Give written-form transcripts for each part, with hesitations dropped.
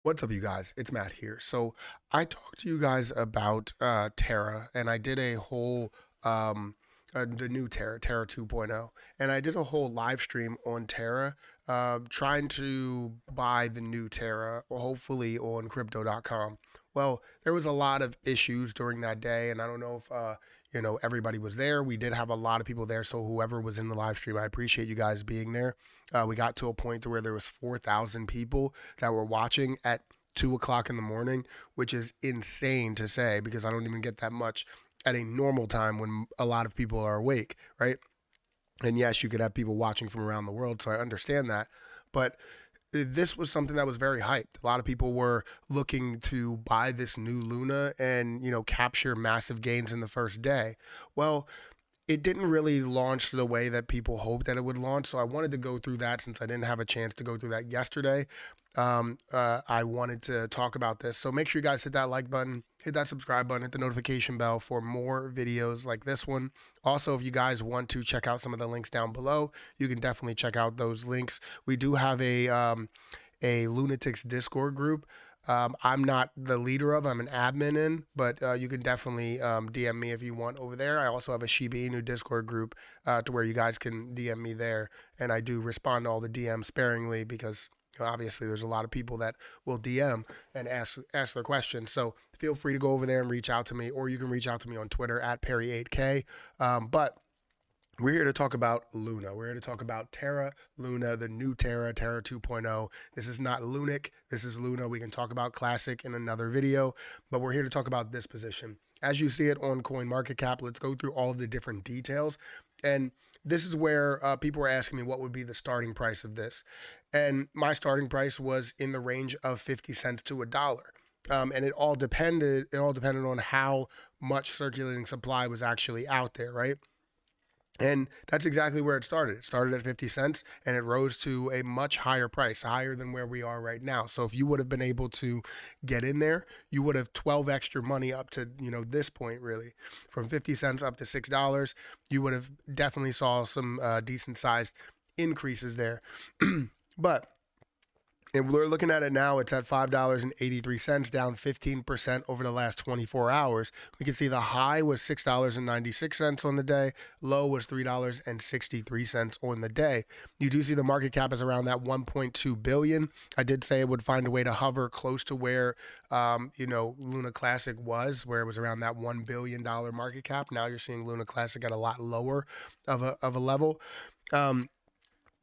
What's up, you guys? It's Matt here. So I talked to you guys about Terra, and I did a whole the new Terra, Terra 2.0, and I did a whole live stream on Terra, trying to buy the new Terra, or hopefully on Crypto.com. Well, there was a lot of issues during that day, and I don't know if everybody was there. We did have a lot of people there, so whoever was in the live stream, I appreciate you guys being there. We got to a point to where there was 4,000 people that were watching at 2 o'clock in the morning, which is insane to say because I don't even get that much at a normal time when a lot of people are awake, right? And yes, you could have people watching from around the world, so I understand that. But this was something that was very hyped. A lot of people were looking to buy this new Luna and, capture massive gains in the first day. Well, it didn't really launch the way that people hoped that it would launch. So I wanted to go through that since I didn't have a chance to go through that yesterday. I wanted to talk about this. So make sure you guys hit that like button, hit that subscribe button, hit the notification bell for more videos like this one. Also, if you guys want to check out some of the links down below, you can definitely check out those links. We do have a Lunatics Discord group. I'm not the leader of. I'm an admin in, but you can definitely DM me if you want over there. I also have a Shiba Inu Discord group to where you guys can DM me there, and I do respond to all the DMs sparingly because obviously there's a lot of people that will DM and ask their questions. So feel free to go over there and reach out to me, or you can reach out to me on Twitter at Perry8K. But we're here to talk about Luna. We're here to talk about Terra, Luna, the new Terra, Terra 2.0. This is not Lunic. This is Luna. We can talk about Classic in another video, but we're here to talk about this position. As you see it on CoinMarketCap, let's go through all of the different details. And this is where people were asking me what would be the starting price of this. And my starting price was in the range of 50 cents to a dollar. And it all depended on how much circulating supply was actually out there, right? And that's exactly where it started. It started at 50 cents and it rose to a much higher price, higher than where we are right now. So if you would have been able to get in there, you would have 12 extra money up to, this point really. From 50 cents up to $6, you would have definitely saw some decent sized increases there. But and we're looking at it now, it's at $5.83, down 15% over the last 24 hours. We can see the high was $6.96 on the day, low was $3.63 on the day. You do see the market cap is around that 1.2 billion. I did say it would find a way to hover close to where Luna Classic was, where it was around that $1 billion market cap. Now you're seeing Luna Classic at a lot lower of a level.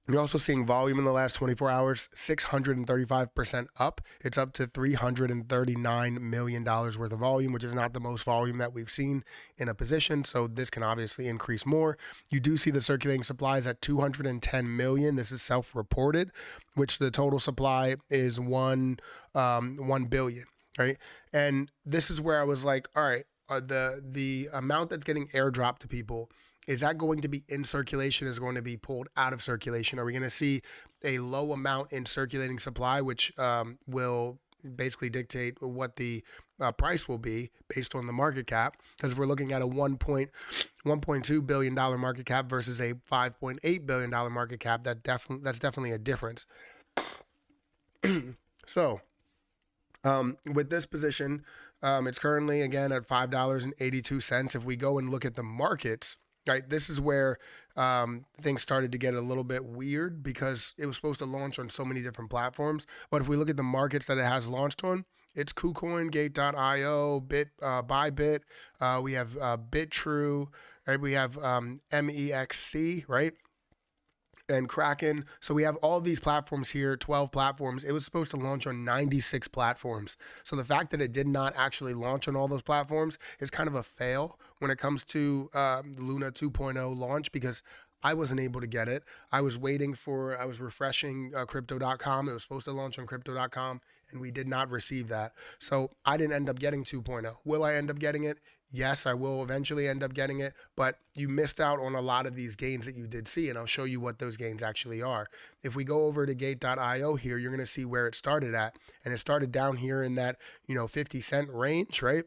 You're also seeing volume in the last 24 hours, 635% up. It's up to $339 million worth of volume, which is not the most volume that we've seen in a position. So this can obviously increase more. You do see the circulating supply is at 210 million. This is self-reported, which the total supply is 1 billion, right? And this is where I was like, all right, the amount that's getting airdropped to people, is that going to be in circulation? Is going to be pulled out of circulation? Are we going to see a low amount in circulating supply, which will basically dictate what the price will be based on the market cap? Because if we're looking at a $1.2 billion market cap versus a $5.8 billion market cap, that's definitely a difference. So with this position, it's currently again at $5.82. If we go and look at the markets, right, this is where things started to get a little bit weird because it was supposed to launch on so many different platforms. But if we look at the markets that it has launched on, it's KuCoin, Gate.io, Bybit. We have BitTrue, right? We have MEXC, right? And Kraken. So we have all these platforms here, 12 platforms. It was supposed to launch on 96 platforms. So the fact that it did not actually launch on all those platforms is kind of a fail when it comes to Luna 2.0 launch because I wasn't able to get it. I was refreshing Crypto.com. It was supposed to launch on Crypto.com and we did not receive that. So I didn't end up getting 2.0. Will I end up getting it? Yes, I will eventually end up getting it, but you missed out on a lot of these gains that you did see, and I'll show you what those gains actually are. If we go over to Gate.io here, you're going to see where it started at, and it started down here in that 50-cent range, right?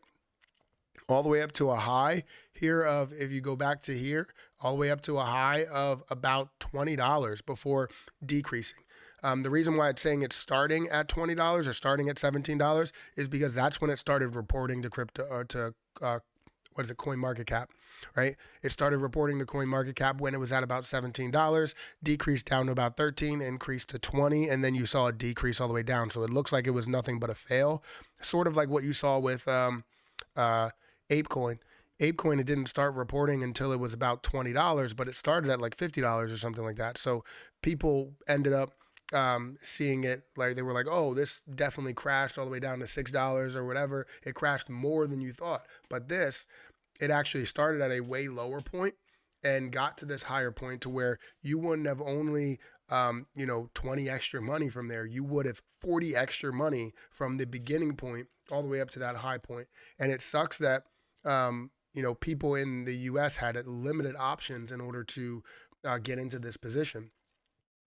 All the way up to a high here of, if you go back to here, all the way up to a high of about $20 before decreasing. The reason why it's saying it's starting at $20 or starting at $17 is because that's when it started reporting to crypto or to what is it, Coin Market Cap, right? It started reporting to Coin Market Cap when it was at about $17, decreased down to about 13, increased to 20, and then you saw a decrease all the way down. So it looks like it was nothing but a fail, sort of like what you saw with uh, ApeCoin. ApeCoin, it didn't start reporting until it was about $20, but it started at like $50 or something like that. So people ended up seeing it like they were like, oh, this definitely crashed all the way down to $6 or whatever. It crashed more than you thought. But this, it actually started at a way lower point and got to this higher point to where you wouldn't have only 20 extra money from there. You would have 40 extra money from the beginning point all the way up to that high point. And it sucks that people in the US had limited options in order to get into this position,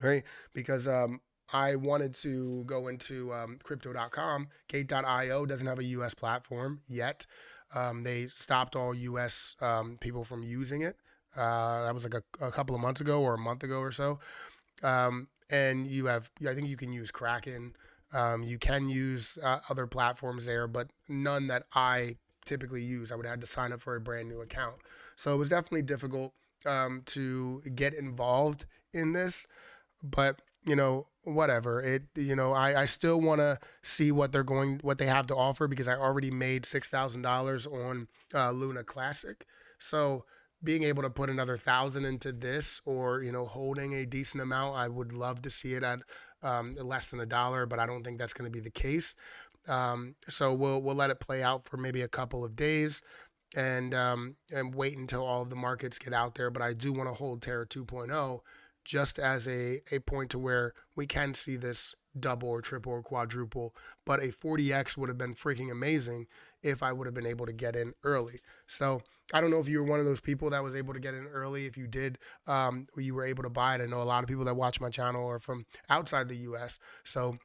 right? Because I wanted to go into crypto.com. Gate.io doesn't have a US platform yet. They stopped all US people from using it. That was like a couple of months ago or a month ago or so. And I think you can use Kraken. You can use other platforms there, but none that I typically use. I would have had to sign up for a brand new account. So it was definitely difficult to get involved in this, but whatever it, I still want to see what they have to offer because I already made $6,000 on Luna Classic. So being able to put another 1,000 into this, or holding a decent amount, I would love to see it at less than $1, but I don't think that's going to be the case. So we'll let it play out for maybe a couple of days and wait until all of the markets get out there. But I do want to hold Terra 2.0 just as a point to where we can see this double or triple or quadruple. But a 40x would have been freaking amazing if I would have been able to get in early. So I don't know if you were one of those people that was able to get in early. If you did, you were able to buy it. I know a lot of people that watch my channel are from outside the US. So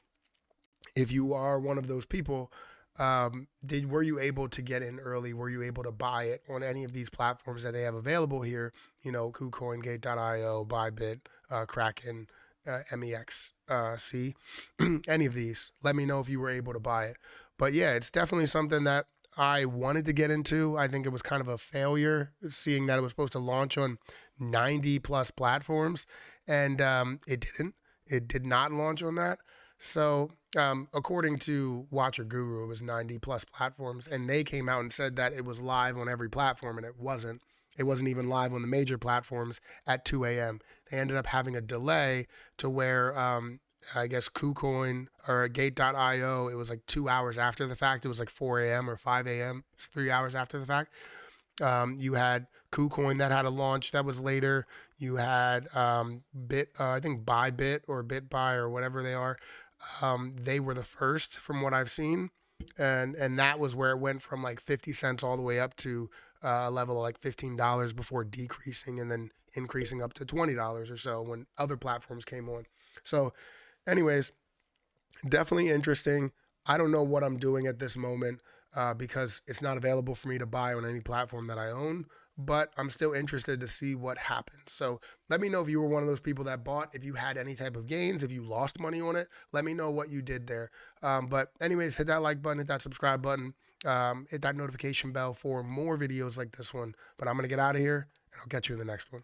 if you are one of those people, were you able to get in early? Were you able to buy it on any of these platforms that they have available here? KuCoin, Gate.io, Bybit, Kraken, MEXC, any of these. Let me know if you were able to buy it. But yeah, it's definitely something that I wanted to get into. I think it was kind of a failure seeing that it was supposed to launch on 90 plus platforms, and it didn't. It did not launch on that. So, according to Watcher Guru, it was 90 plus platforms, and they came out and said that it was live on every platform, and it wasn't. It wasn't even live on the major platforms at 2 a.m. They ended up having a delay to where I guess KuCoin or Gate.io, it was like 2 hours after the fact. It was like 4 a.m. or 5 a.m. It's 3 hours after the fact. You had KuCoin that had a launch that was later. You had I think Bybit or BitBuy or whatever they are. They were the first from what I've seen, and that was where it went from like 50 cents all the way up to a level of like $15 before decreasing and then increasing up to $20 or so when other platforms came on. So, anyways, definitely interesting. I don't know what I'm doing at this moment because it's not available for me to buy on any platform that I own, but I'm still interested to see what happens. So let me know if you were one of those people that bought, if you had any type of gains, if you lost money on it. Let me know what you did there. But anyways, hit that like button, hit that subscribe button, hit that notification bell for more videos like this one. But I'm going to get out of here, and I'll catch you in the next one.